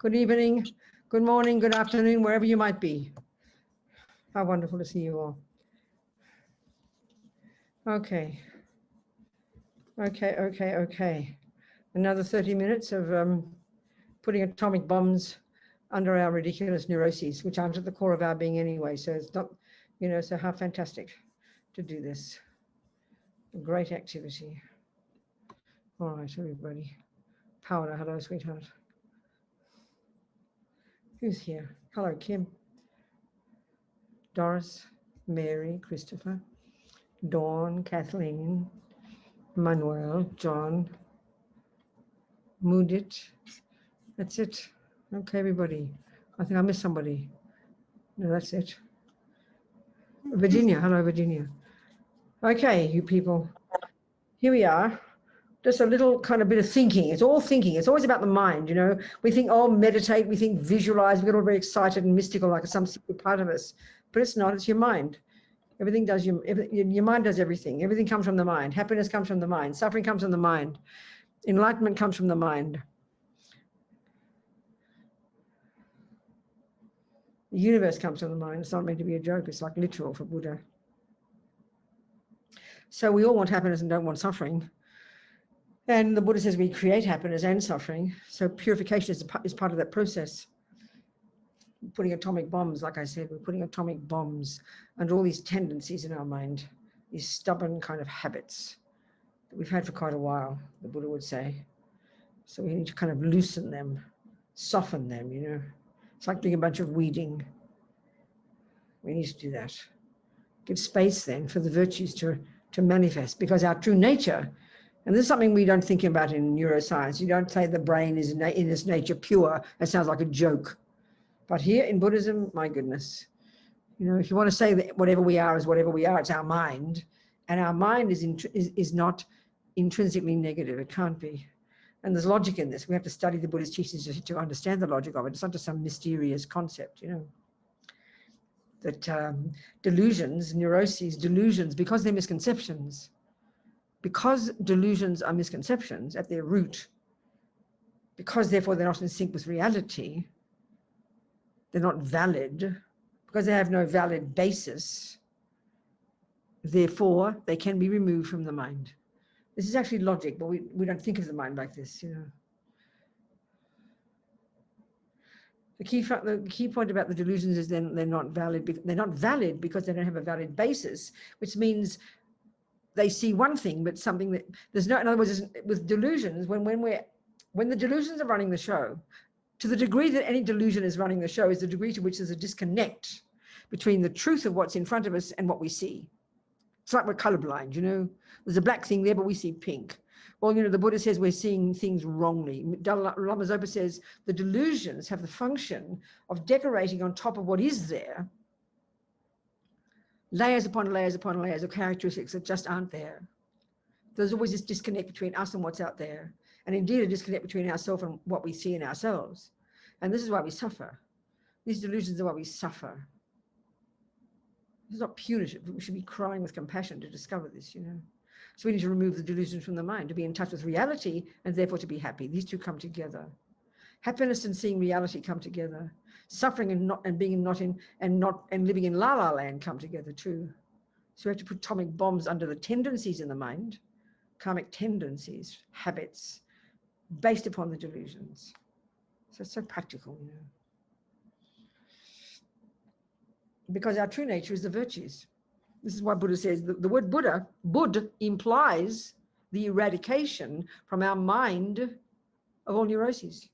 good evening, good morning, good afternoon, wherever you might be. How wonderful to see you all. Okay. Another 30 minutes of putting atomic bombs under our ridiculous neuroses, which aren't at the core of our being anyway. So it's not, so how fantastic to do this. A great activity. All right, everybody. Paola, hello, sweetheart. Who's here? Hello, Kim. Doris, Mary, Christopher, Dawn, Kathleen, Manuel, John, Mudit. That's it. Okay, everybody. I think I missed somebody. No, that's it. Virginia. Hello, Virginia. Okay, you people. Here we are. Just a little kind of bit of thinking. It's all thinking. It's always about the mind, We think, oh, meditate. We think visualize. We get all very excited and mystical, like some secret part of us. But it's not. It's your mind. Everything does your mind does everything. Everything comes from the mind. Happiness comes from the mind. Suffering comes from the mind. Enlightenment comes from the mind. The universe comes from the mind. It's not meant to be a joke. It's like literal for Buddha. So we all want happiness and don't want suffering. And the Buddha says we create happiness and suffering. So purification is part of that process. Putting atomic bombs, like I said, we're putting atomic bombs under all these tendencies in our mind, these stubborn kind of habits that we've had for quite a while, the Buddha would say. So we need to kind of loosen them, soften them, It's like doing a bunch of weeding. We need to do that. Give space then for the virtues to manifest, because our true nature, and this is something we don't think about in neuroscience. You don't say the brain is in its nature pure. That sounds like a joke. But here in Buddhism, my goodness, if you want to say that whatever we are is whatever we are, it's our mind. And our mind is not intrinsically negative. It can't be. And there's logic in this. We have to study the Buddhist teachings to understand the logic of it. It's not just some mysterious concept, That delusions, neuroses, delusions, because they're misconceptions, because delusions are misconceptions at their root, because therefore they're not in sync with reality, they're not valid, because they have no valid basis, therefore they can be removed from the mind. This is actually logic, but we don't think of the mind like this, The key point about the delusions is then they're not valid. They're not valid because they don't have a valid basis, which means they see one thing, but something that there's no. In other words, with delusions, when the delusions are running the show, to the degree that any delusion is running the show is the degree to which there's a disconnect between the truth of what's in front of us and what we see. It's like we're colorblind, There's a black thing there, but we see pink. Well, the Buddha says we're seeing things wrongly. LAMA YESHE says the delusions have the function of decorating on top of what is there, layers upon layers upon layers of characteristics that just aren't there. There's always this disconnect between us and what's out there. And indeed a disconnect between ourselves and what we see in ourselves. And this is why we suffer. These delusions are why we suffer. It's not punitive. We should be crying with compassion to discover this, So we need to remove the delusions from the mind, to be in touch with reality and therefore to be happy. These two come together. Happiness and seeing reality come together. Suffering and being not in and living in la la land come together too. So we have to put atomic bombs under the tendencies in the mind, karmic tendencies, habits, based upon the delusions. So it's so practical, Because our true nature is the virtues. This is why Buddha says the word Buddha, Bud, implies the eradication from our mind of all neuroses.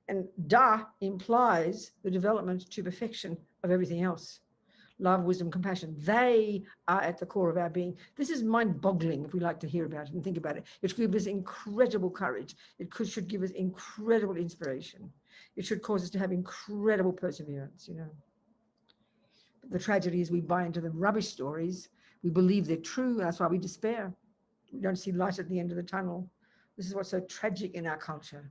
And Da implies the development to perfection of everything else. Love, wisdom, compassion. They are at the core of our being. This is mind-boggling if we like to hear about it and think about it. It should give us incredible courage. It should give us incredible inspiration. It should cause us to have incredible perseverance, But the tragedy is we buy into the rubbish stories. We believe they're true. That's why we despair. We don't see light at the end of the tunnel. This is what's so tragic in our culture.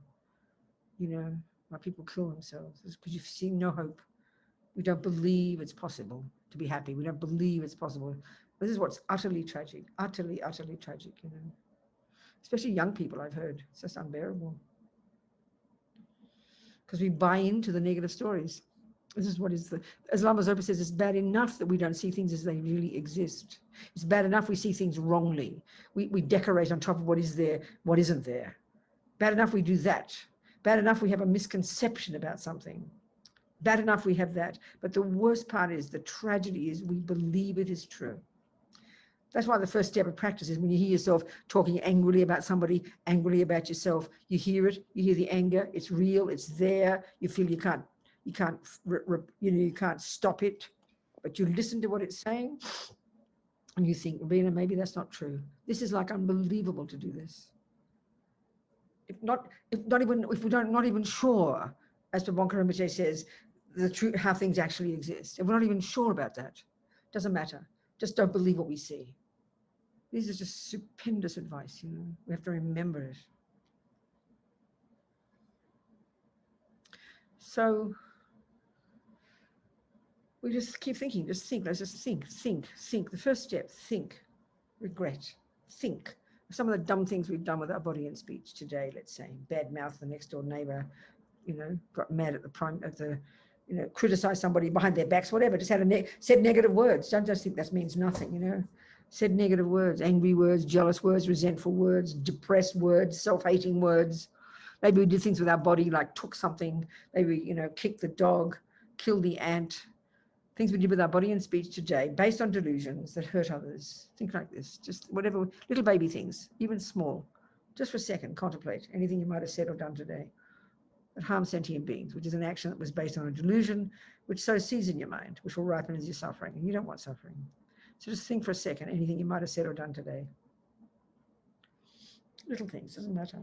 Why people kill themselves. It's because you see no hope. We don't believe it's possible to be happy. We don't believe it's possible. This is what's utterly tragic, utterly, utterly tragic, Especially young people, I've heard. It's just unbearable. because we buy into the negative stories. This is what is as Lama Zopa says, it's bad enough that we don't see things as they really exist. It's bad enough we see things wrongly. We decorate on top of what is there, what isn't there. Bad enough we do that. Bad enough we have a misconception about something. Bad enough we have that. But the worst part is, the tragedy is, we believe it is true. That's why the first step of practice is when you hear yourself talking angrily about somebody, angrily about yourself, you hear it, you hear the anger, it's real, it's there, you feel you can't stop it, but you listen to what it's saying and you think, Robina, maybe that's not true. This is like unbelievable to do this. If we're not even sure, as Prabhupada Rinpoche says, the truth, how things actually exist. If we're not even sure about that, doesn't matter. Just don't believe what we see. These are just stupendous advice, you know. We have to remember it. So we just keep thinking, just think, let's just think. The first step, think, regret, think. Some of the dumb things we've done with our body and speech today, let's say, bad mouth the next door neighbor, you know, got mad at the you know, criticize somebody behind their backs, whatever, just had said negative words. Don't just think that means nothing, you know. Said negative words, angry words, jealous words, resentful words, depressed words, self-hating words. Maybe we did things with our body, like took something, maybe, you know, kicked the dog, killed the ant. Things we did with our body and speech today, based on delusions that hurt others. Think like this, just whatever, little baby things, even small. Just for a second, contemplate anything you might have said or done today that harms sentient beings, which is an action that was based on a delusion, which sows seeds in your mind, which will ripen as your suffering, and you don't want suffering. So just think for a second, anything you might have said or done today. Little things, doesn't matter.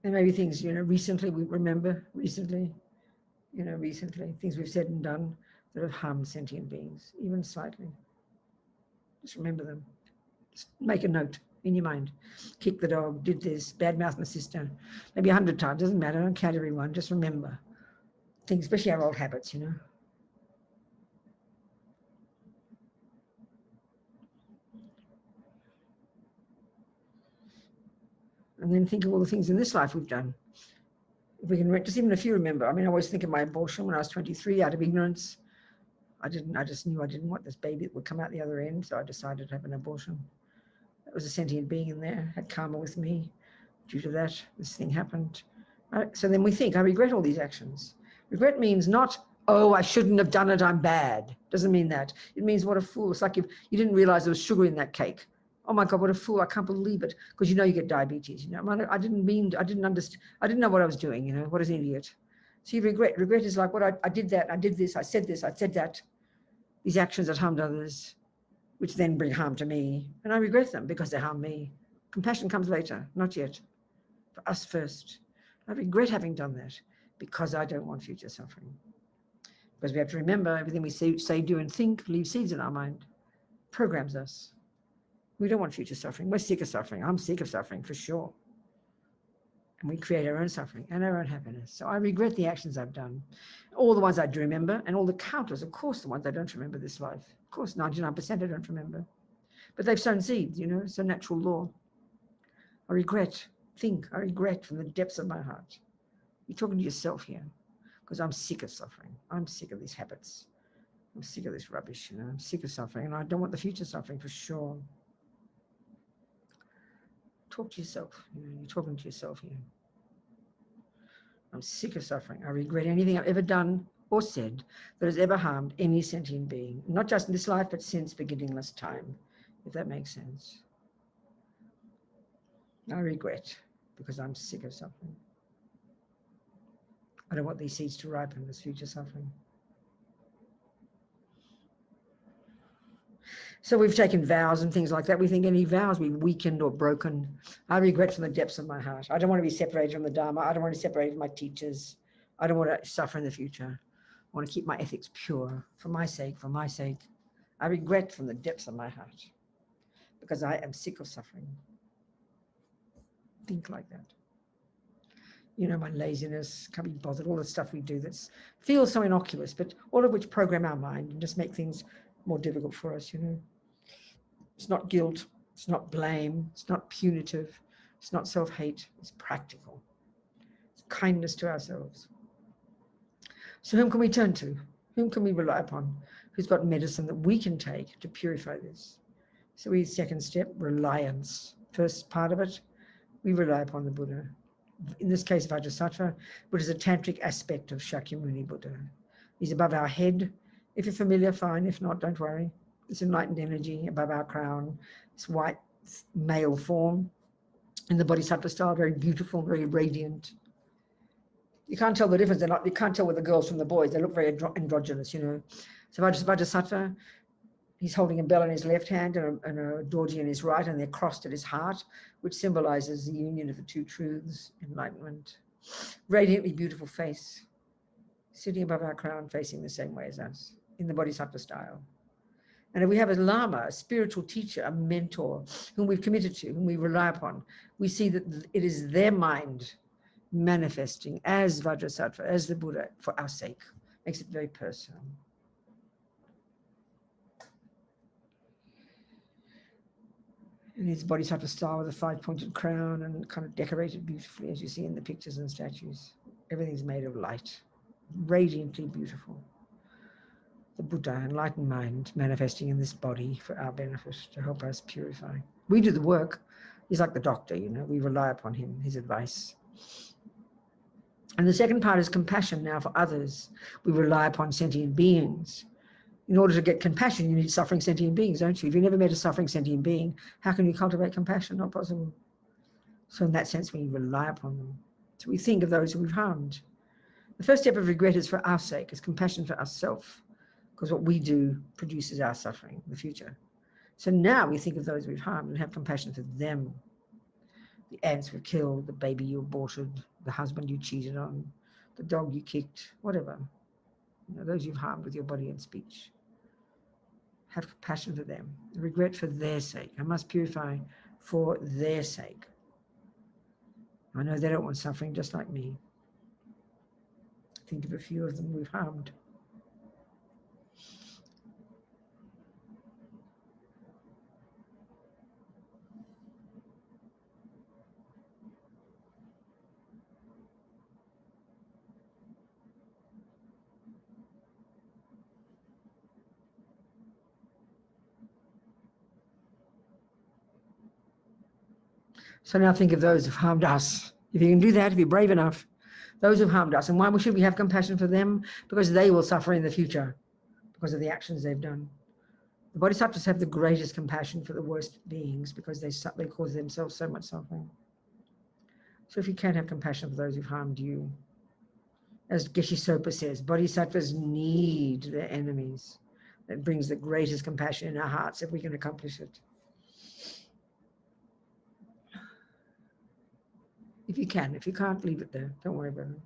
And maybe things, you know, recently, we remember, recently, things we've said and done that have harmed sentient beings, even slightly. Just remember them. Just make a note in your mind. Kick the dog, did this, badmouth my sister, maybe 100 times, doesn't matter, don't count everyone, just remember things, especially our old habits, you know. And then think of all the things in this life we've done. If we can, just even a few remember. I mean, I always think of my abortion when I was 23 out of ignorance. I just knew I didn't want this baby that would come out the other end, so I decided to have an abortion. There was a sentient being in there, had karma with me. Due to that, this thing happened. So then we think, I regret all these actions. Regret means not, oh, I shouldn't have done it, I'm bad. Doesn't mean that. It means what a fool. It's like if you didn't realize there was sugar in that cake. Oh my God, what a fool, I can't believe it. Because you know you get diabetes, you know. I didn't understand, I didn't know what I was doing, you know, what an idiot. So you regret. Regret is like, what I did that, I did this, I said that. These actions that harmed others, which then bring harm to me. And I regret them because they harm me. Compassion comes later, not yet. For us first. I regret having done that because I don't want future suffering. Because we have to remember everything we say, do, and think leaves seeds in our mind, programs us. We don't want future suffering. We're sick of suffering. I'm sick of suffering for sure. And we create our own suffering and our own happiness. So I regret the actions I've done. All the ones I do remember, and all the countless, of course, the ones I don't remember this life. Of course, 99% I don't remember. But they've sown seeds, you know, it's a natural law. I regret from the depths of my heart. You're talking to yourself here, because I'm sick of suffering. I'm sick of these habits. I'm sick of this rubbish, you know. I'm sick of suffering, and I don't want the future suffering for sure. Talk to yourself. You know, you're talking to yourself here. I'm sick of suffering. I regret anything I've ever done or said that has ever harmed any sentient being, not just in this life, but since beginningless time, if that makes sense. I regret because I'm sick of suffering. I don't want these seeds to ripen as future suffering. So we've taken vows and things like that. We think any vows we've weakened or broken. I regret from the depths of my heart. I don't want to be separated from the Dharma. I don't want to be separated from my teachers. I don't want to suffer in the future. I want to keep my ethics pure for my sake, I regret from the depths of my heart because I am sick of suffering. Think like that. You know, my laziness, can't be bothered, all the stuff we do that feels so innocuous, but all of which program our mind and just make things more difficult for us, you know. It's not guilt, it's not blame, it's not punitive, it's not self-hate, it's practical. It's kindness to ourselves. So whom can we turn to? Whom can we rely upon? Who's got medicine that we can take to purify this? So second step, reliance. First part of it, we rely upon the Buddha. In this case, Vajrasattva, which is a tantric aspect of Shakyamuni Buddha. He's above our head. If you're familiar, fine. If not, don't worry. This enlightened energy above our crown, this white male form in the Bodhisattva style, very beautiful, very radiant. You can't tell the difference. You can't tell with the girls from the boys. They look very androgynous, you know. So Vajrasattva, he's holding a bell in his left hand and a dorji in his right, and they're crossed at his heart, which symbolizes the union of the two truths, enlightenment. Radiantly beautiful face, sitting above our crown, facing the same way as us, in the Bodhisattva style. And if we have a Lama, a spiritual teacher, a mentor, whom we've committed to, whom we rely upon, we see that it is their mind manifesting as Vajrasattva, as the Buddha, for our sake. Makes it very personal. In his Bodhisattva style with a 5-pointed crown and kind of decorated beautifully, as you see in the pictures and statues. Everything's made of light, radiantly beautiful. The Buddha, enlightened mind, manifesting in this body for our benefit, to help us purify. We do the work. He's like the doctor, you know, we rely upon him, his advice. And the second part is compassion now for others. We rely upon sentient beings. In order to get compassion, you need suffering sentient beings, don't you? If you've never met a suffering sentient being, how can you cultivate compassion? Not possible. So in that sense, we rely upon them. So we think of those who we've harmed. The first step of regret is for our sake, is compassion for ourselves, because what we do produces our suffering in the future. So now we think of those we've harmed and have compassion for them. The ants were killed, the baby you aborted, the husband you cheated on, the dog you kicked, whatever. You know, those you've harmed with your body and speech. Have compassion for them, regret for their sake. I must purify for their sake. I know they don't want suffering just like me. Think of a few of them we've harmed. So now think of those who've harmed us. If you can do that, if you're brave enough, those who've harmed us. And why should we have compassion for them? Because they will suffer in the future because of the actions they've done. The Bodhisattvas have the greatest compassion for the worst beings because they cause themselves so much suffering. So if you can have compassion for those who've harmed you, as Geshe Sopa says, Bodhisattvas need their enemies. That brings the greatest compassion in our hearts if we can accomplish it. If you can. If you can't, leave it there. Don't worry about it.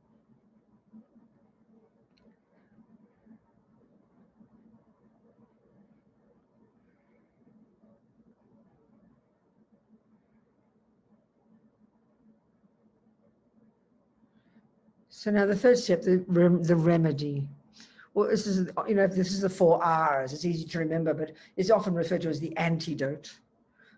So now the third step, the remedy. Well, this is, you know, this is the 4 R's. It's easy to remember, but it's often referred to as the antidote.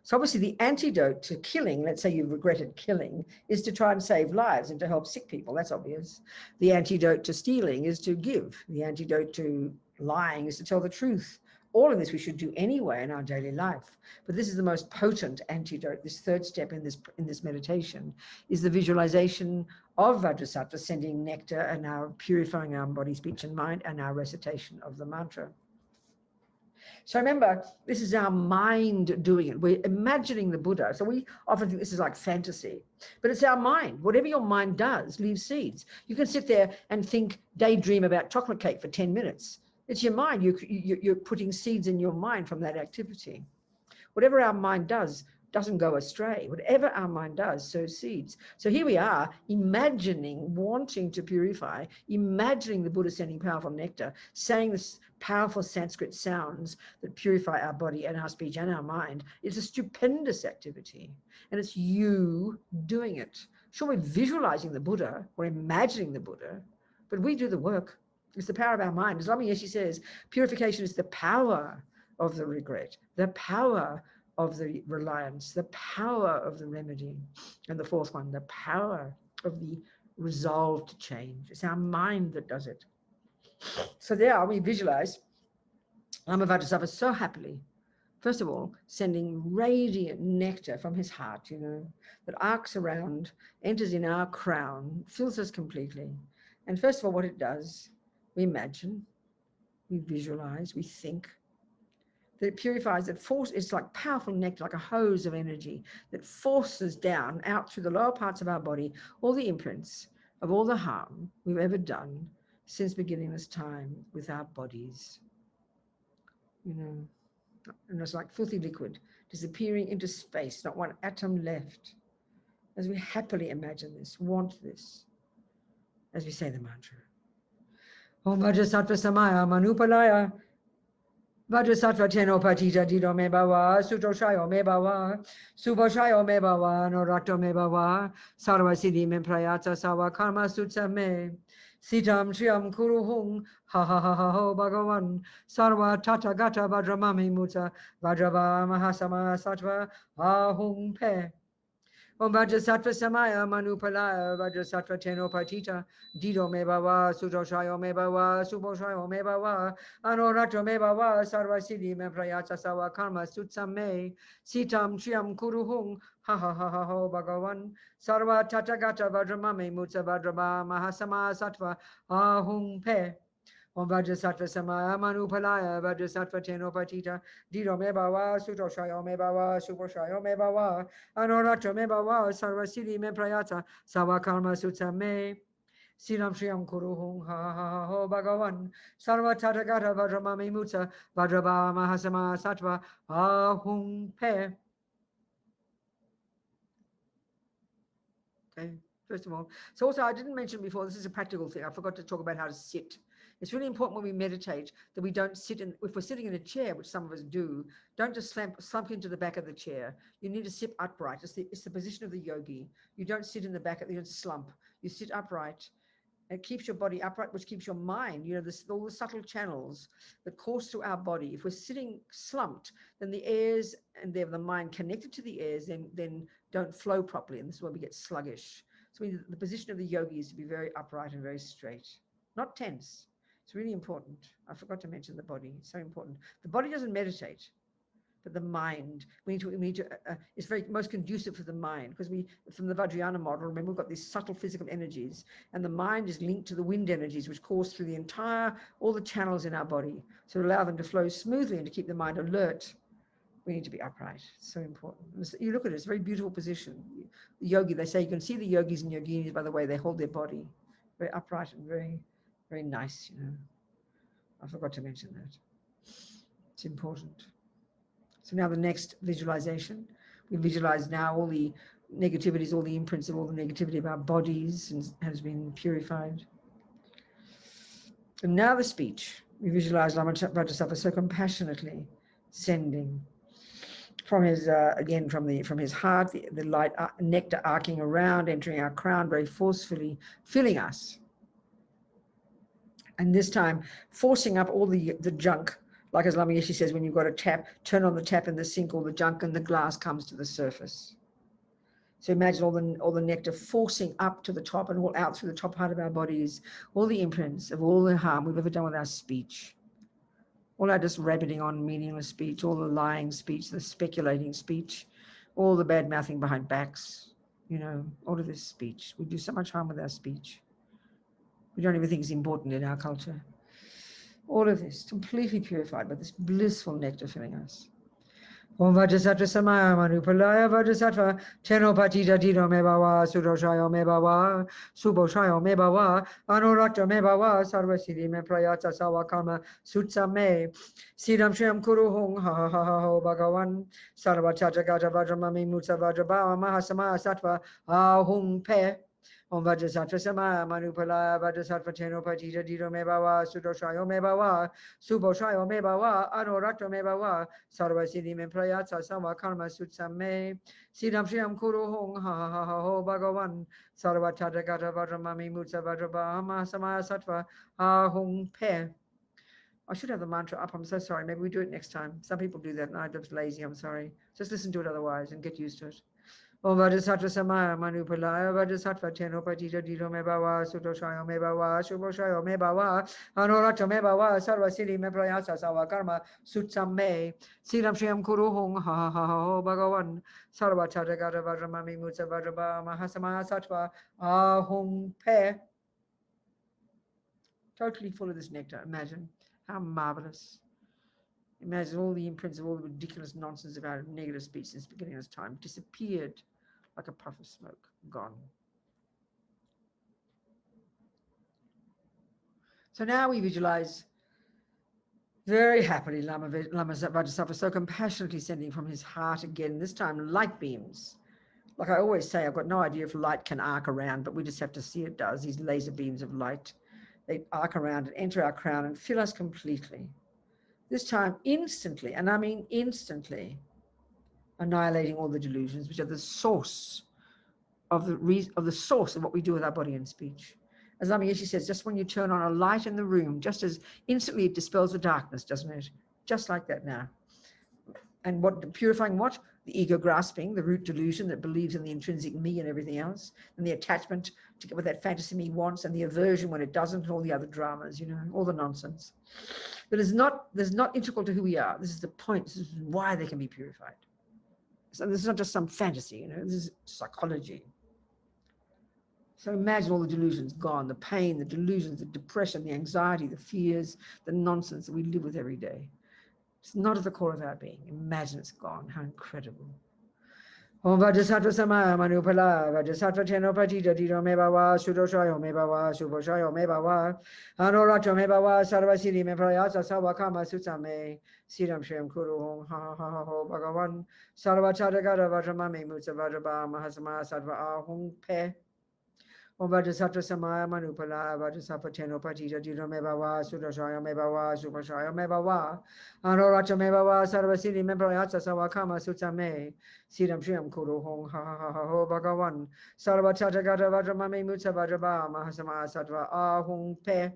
So obviously the antidote to killing, let's say you've regretted killing, is to try and save lives and to help sick people. That's obvious. The antidote to stealing is to give. The antidote to lying is to tell the truth. All of this we should do anyway in our daily life. But this is the most potent antidote. This third step in this meditation is the visualization of Vajrasattva sending nectar and our purifying our body, speech, and mind, and our recitation of the mantra. So remember, this is our mind doing it. We're imagining the Buddha. So we often think this is like fantasy, but it's our mind. Whatever your mind does leaves seeds. You can sit there and think, daydream about chocolate cake for 10 minutes. It's your mind. You're putting seeds in your mind from that activity. Whatever our mind does doesn't go astray. Whatever our mind does sows seeds. So here we are, imagining, wanting to purify, imagining the Buddha sending powerful nectar, saying this powerful Sanskrit sounds that purify our body and our speech and our mind. It's a stupendous activity. And it's you doing it. Sure, we're visualizing the Buddha or imagining the Buddha, but we do the work. It's the power of our mind. As LAMA YESHE says, purification is the power of the regret, the power of the reliance, the power of the remedy. And the fourth one, the power of the resolve to change. It's our mind that does it. So there we visualize Lama Vajrasattva so happily, first of all, sending radiant nectar from his heart, that arcs around, enters in our crown, fills us completely. And first of all, what it does, we imagine, we visualize, we think, that it purifies, that force, it's like powerful nectar, like a hose of energy that forces down out through the lower parts of our body all the imprints of all the harm we've ever done since beginning this time with our bodies. And it's like filthy liquid disappearing into space, not one atom left. As we happily imagine this, want this, as we say the mantra. Om Vajrasattva Samaya Manupalaya Vajrasattva Teno Patita Dido Me Bhava Sutoshayo Me Bhava Subhoshayo Me Bhava Norakto Me Bhava Sarva Siddhi Me Prayata Sawa Karma Sutsa Me Sitam Triam Kuruhung Ha Ha Ha Ha Ho Bhagavan Sarva Tata Gata Vajramami Muta Vajrava Mahasama Sattva Ahung Pe Om Vajrasattva Samaya Manupalaya Vajrasattva Teno Patita Dido Me Bhava Sutoshayo Me Bhava Subhoshayo Me Bhava Anorato Me Bhava Sarva Siddhi Me Prayata Sawa Karma Sutsam Me Sitam Triam Kuruhung Ha Ha Ha Ha Ho Bhagavan Sarva Tatagata Vajramame Mutsa Vajraba Mahasama Sattva Ahung Pe Om Vajrasattva Samaya Manupalaya Vajrasattva Teno Patita Dido Me Bhava Sutoshayo Me Bhava Subhoshayo Me Bhava Anorato Me Bhava Sarva Siddhi Me Prayata Sawa Karma Sutsam Me Siddham Shriyam Kuruhung Ha Ha Ha Ho Bhagavan Sarva Tatagata Vajramame Mutsa Vajraba Mahasama Sattva Ahung Pe. Okay, first of all. So also I didn't mention before, this is a practical thing. I forgot to talk about how to sit. It's really important when we meditate that we don't sit in, if we're sitting in a chair, which some of us do, don't just slump into the back of the chair. You need to sit upright. It's the position of the yogi. You don't sit in the back, you don't slump. You sit upright. It keeps your body upright, which keeps your mind, all the subtle channels that course through our body. If we're sitting slumped, then the airs and the mind connected to the airs then don't flow properly. And this is where we get sluggish. So the position of the yogi is to be very upright and very straight, not tense. It's really important. I forgot to mention the body. It's so important. The body doesn't meditate, but the mind, we need to it's very most conducive for the mind, because from the Vajrayana model, remember, we've got these subtle physical energies, and the mind is linked to the wind energies, which course through all the channels in our body. So to allow them to flow smoothly and to keep the mind alert, we need to be upright. It's so important. You look at it, it's a very beautiful position. The yogi, they say you can see the yogis and yoginis by the way they hold their body. Very upright and very, very nice, I forgot to mention that. It's important. So now the next visualization, we visualize now all the negativities, all the imprints of all the negativity of our bodies has been purified. And now the speech, we visualize Lama Vajrasattva so compassionately sending from his, from his heart, the light nectar arcing around, entering our crown very forcefully, filling us. And this time forcing up all the junk, like as LAMA YESHE says, when you've got a tap, turn on the tap in the sink, all the junk and the glass comes to the surface. So imagine all the nectar forcing up to the top and all out through the top part of our bodies, all the imprints of all the harm we've ever done with our speech, all our just rabbiting on meaningless speech, all the lying speech, the speculating speech, all the bad mouthing behind backs, all of this speech. We do so much harm with our speech. We don't even think it's important in our culture. All of this completely purified by this blissful nectar filling us. Om Vajrasattva Samaya Manupalaya Vajrasattva Teno Patita Dido Me Bhava Sudoshayo Me Bhava Subhoshayo Me Bhava Anorakta Me Bhava Sarva Siddhi Me Prayata Sawa Karma Sutsa Me Siddham Shriyam Kuruhung Ha Ha Ha Ha Ho Bhagavan Sarva Tatagata Vajramami Mutsa Vajrabhava Mahasama Sattva Ahung Pe Om Vajrasattva Sama Manupala Vajrasattva Teno Pajita Dito Mebawa Sudoshayo Mebawa Suboshayo Mebawa Anorakto Mebawa Sarva Siddhi Memprayatsa Sama Karma Sutsame Siddham Shriyam Kuru Hong Ha Ha Ha Ho Bhagavan Sarva Tathagata Vajramami Mutsa Vajrabhama Sama Sattva Ha Hong Pe. I should have the mantra up. I'm so sorry. Maybe we do it next time. Some people do that and I'm just lazy. I'm sorry. Just listen to it otherwise and get used to it. Om Vajrasattva Samaya Manupalaya Vajrasattva Teno Pajita Dito Mebawa Sudoshayo Mebawa Suboshayo Mebawa Anorakta Mebawa Sarva Siddhi Memprayasa Sawa Karma Sutsame Siddham Shriyam Kuru Hong Ha Ha Ha Ho Bhagavan Sarva Tathagata Vajramami Mutsa Vajrabha Mahasama Sattva Ahung Pe. Totally full of this nectar. Imagine how marvelous. Imagine all the imprints of all the ridiculous nonsense about negative speech since the beginning of this time disappeared like a puff of smoke, gone. So now we visualize very happily Lama Vajrasattva so compassionately sending from his heart again, this time light beams. Like I always say, I've got no idea if light can arc around, but we just have to see it does. These laser beams of light, they arc around and enter our crown and fill us completely. This time instantly, and I mean instantly, annihilating all the delusions, which are the source of the source of what we do with our body and speech. As LAMA YESHE says, just when you turn on a light in the room, just as instantly it dispels the darkness, doesn't it? Just like that now. And what purifying what? The ego grasping, the root delusion that believes in the intrinsic me and everything else, and the attachment to get what that fantasy me wants, and the aversion when it doesn't, and all the other dramas, you know, all the nonsense. But there's not integral to who we are. This is the point. This is why they can be purified. So this is not just some fantasy, you know, this is psychology. So imagine all the delusions gone, the pain, the delusions, the depression, the anxiety, the fears, the nonsense that we live with every day. It's not at the core of our being. Imagine it's gone. How incredible. Om Vajrasattva Samaya Manupala Vajrasattva Teno Pajita Dito Mebawa Sudoshayo Mebawa Suboshayo Mebawa Anorakta Mebawa Sarva Siddhi Memprayasa Sawa Karma Sutsame Siddham Shriyam Kuru Hong Ha Ha Ha Ho Bhagavan Sarva Tathagata Vajramami Mutsa Vajrabha Mahasama Sattva Ahung Pe. Om Vajrasattva Samaya Manupala Vajrasattva Teno Pajita Dito Mebawa Sudoshayo Mebawa Suboshayo Mebawa Anorakta Mebawa Sarva Siddhi Memprayasa Sawa Karma Sutsame Siddham Shriyam Kuru Hong Ha Ha Ha Ho Bhagavan Sarva Tathagata Vajramami Mutsa Vajrabha Mahasama Sattva Ahung Pe.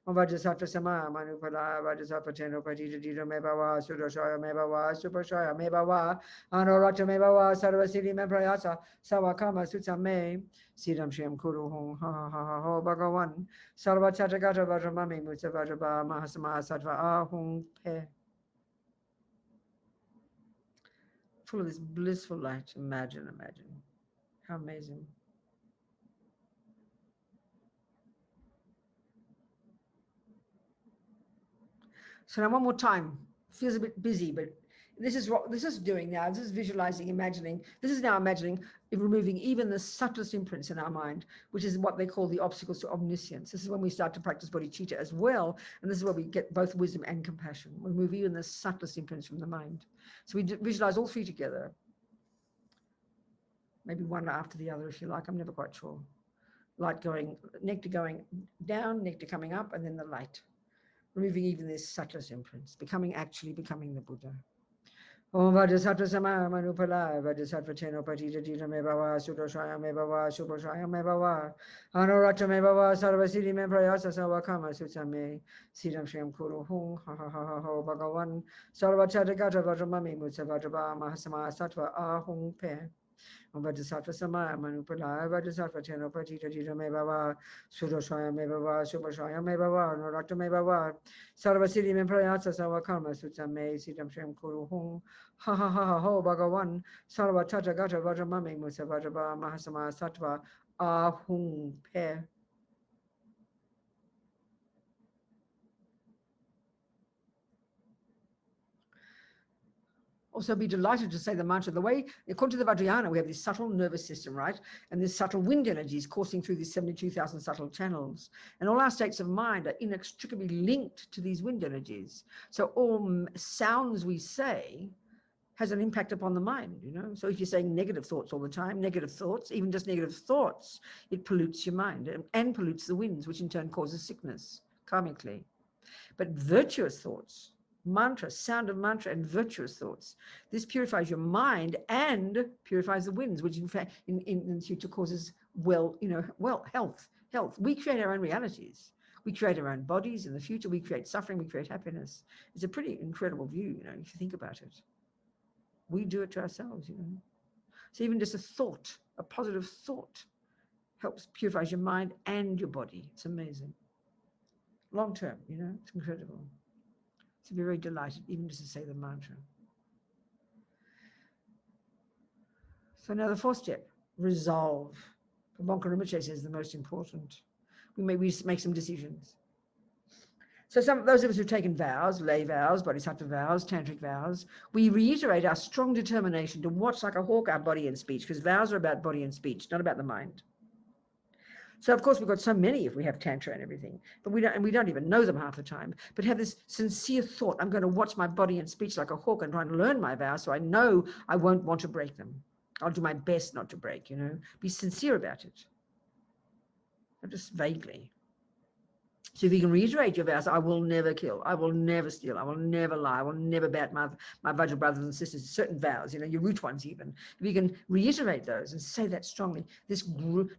Om Vajrasattva Samaya Manupala Vajrasattva Teno Pajita Dito Mebawa Sudoshayo Mebawa Suboshayo Mebawa Anorakta Mebawa Sarva Siddhi Memprayasa Sawa Karma Sutsame Siddham Shriyam Kuru Hong Ha Ha Ha Ho Bhagavan Sarva Tathagata Vajramami Mutsa Vajrabha Mahasama Sattva Ahung Pe. Full of this blissful light. Imagine. How amazing. So now one more time. Feels a bit busy, but this is what this is doing now. This is visualizing, imagining. This is now imagining removing even the subtlest imprints in our mind, which is what they call the obstacles to omniscience. This is when we start to practice bodhicitta as well. And this is where we get both wisdom and compassion. We remove even the subtlest imprints from the mind. So we visualize all three together. Maybe one after the other, if you like. I'm never quite sure. Light going, nectar going down, nectar coming up, and then the light. Removing even these subtlest imprints, actually becoming the Buddha. Om Vajrasattva Samaya Manupala Vajrasattva Teno Pajita Dito Mebawa Sudoshayo Mebawa Suboshayo Mebawa Anorakta Mebawa Sarva Siddhi Memprayasa Sawa Karma Sutsame Siddham Shriyam Kuru Hong Ha Ha Ha Ho Bhagavan Sarva Tathagata Vajramami Mutsa Vajrabha Mahasama Sattva Ahung Pe. Om Vajrasattva Samaya Manupala Vajrasattva Teno Pajita Dito Mebawa Sudoshayo Mebawa Suboshayo Mebawa Anorakta Mebawa Sarva Siddhi Memprayasa Sawa Karma Sutsame Siddham Shriyam Kuru Hong Ha Ha Ha Ho Bhagavan Sarva Tathagata Vajramami Mutsa Vajrabha Mahasama Sattva Ahung Pe. Also be delighted to say the mantra. The way, according to the Vajrayana, we have this subtle nervous system, right? And this subtle wind energies coursing through these 72,000 subtle channels. And all our states of mind are inextricably linked to these wind energies. So all sounds we say has an impact upon the mind, you know. So if you're saying negative thoughts all the time, negative thoughts, even just negative thoughts, it pollutes your mind and pollutes the winds, which in turn causes sickness karmically. But virtuous thoughts, mantra, sound of mantra and virtuous thoughts, this purifies your mind and purifies the winds, which in fact in future causes health. We create our own realities. We create our own bodies. In the future, we create suffering, we create happiness. It's a pretty incredible view, you know, if you think about it. We do it to ourselves, you know. So even just a thought, a positive thought, helps purifies your mind and your body. It's amazing. Long term, you know, it's incredible. To be very delighted, even just to say the mantra. So now the fourth step, resolve. Bonka Rinpoche says the most important. We make some decisions. So those of us who've taken vows, lay vows, bodhisattva vows, tantric vows, we reiterate our strong determination to watch like a hawk our body and speech, because vows are about body and speech, not about the mind. So of course we've got so many if we have tantra and everything, but we don't even know them half the time. But have this sincere thought: I'm going to watch my body and speech like a hawk and try and learn my vows, so I know I won't want to break them. I'll do my best not to break. You know, be sincere about it, not just vaguely. So if you can reiterate your vows, I will never kill, I will never steal, I will never lie, I will never bat my Vajra brothers and sisters, certain vows, you know, your root ones even. If you can reiterate those and say that strongly, this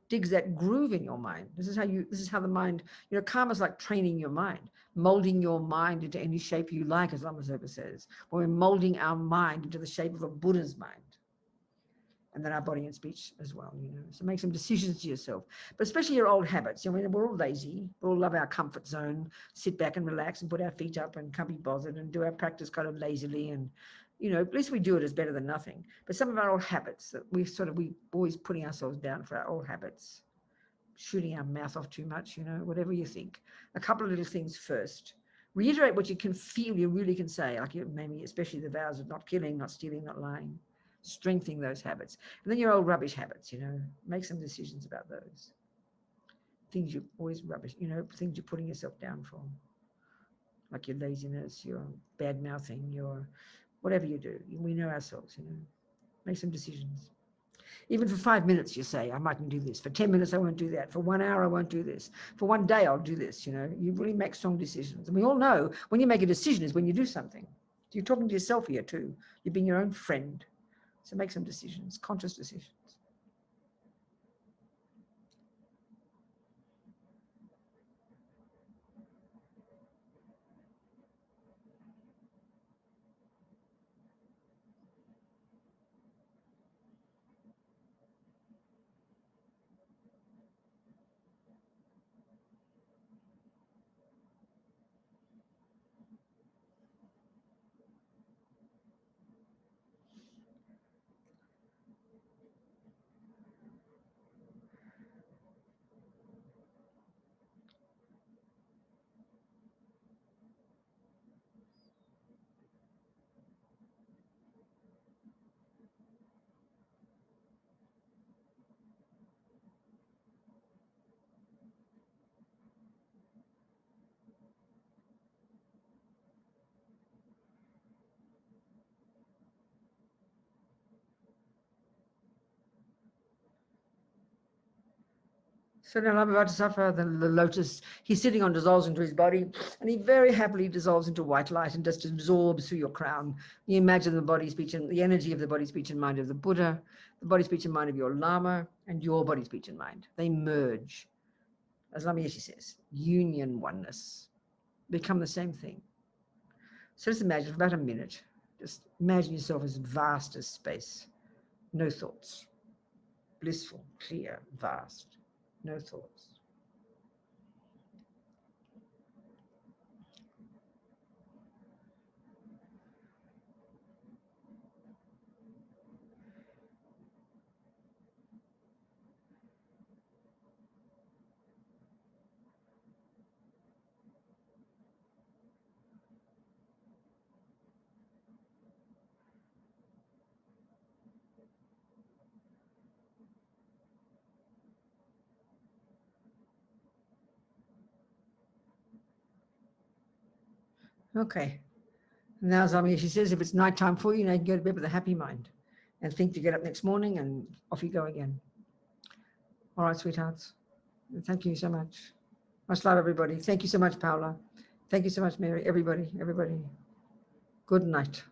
digs that groove in your mind. This is how the mind, you know, karma's like training your mind, molding your mind into any shape you like, as Lama Zopa says. When we're molding our mind into the shape of a Buddha's mind. And then our body and speech as well, you know. So make some decisions to yourself, but especially your old habits. I mean, we're all lazy. We all love our comfort zone, sit back and relax and put our feet up and can't be bothered and do our practice kind of lazily. And, you know, at least we do it as better than nothing. But some of our old habits that we always putting ourselves down for our old habits, shooting our mouth off too much, you know, whatever you think. A couple of little things first. Reiterate what you can feel, you really can say, like maybe especially the vows of not killing, not stealing, not lying. Strengthening those habits. And then your old rubbish habits, you know, make some decisions about those. Things you always rubbish, you know, things you're putting yourself down for. Like your laziness, your bad mouthing, your whatever you do. We know ourselves, you know. Make some decisions. Even for 5 minutes, you say, I mightn't do this. For 10 minutes, I won't do that. For 1 hour, I won't do this. For 1 day, I'll do this, you know. You really make strong decisions. And we all know when you make a decision is when you do something. You're talking to yourself here too. You're being your own friend. So make some decisions, conscious decisions. So now I'm about to suffer the lotus. He's sitting on, dissolves into his body, and he very happily dissolves into white light and just absorbs through your crown. You imagine the body, speech, and the energy of the body, speech, and mind of the Buddha, the body, speech, and mind of your Lama, and your body, speech, and mind. They merge. As Lama Yeshe says, union, oneness, become the same thing. So just imagine for about a minute, just imagine yourself as vast as space, no thoughts, blissful, clear, vast. No thoughts. Okay. Now, Lama Yeshe says, if it's nighttime for you, you can go to bed with a happy mind and think to get up next morning, and off you go again. All right, sweethearts. Thank you so much. Much love, everybody. Thank you so much, Paula. Thank you so much, Mary. Everybody. Good night.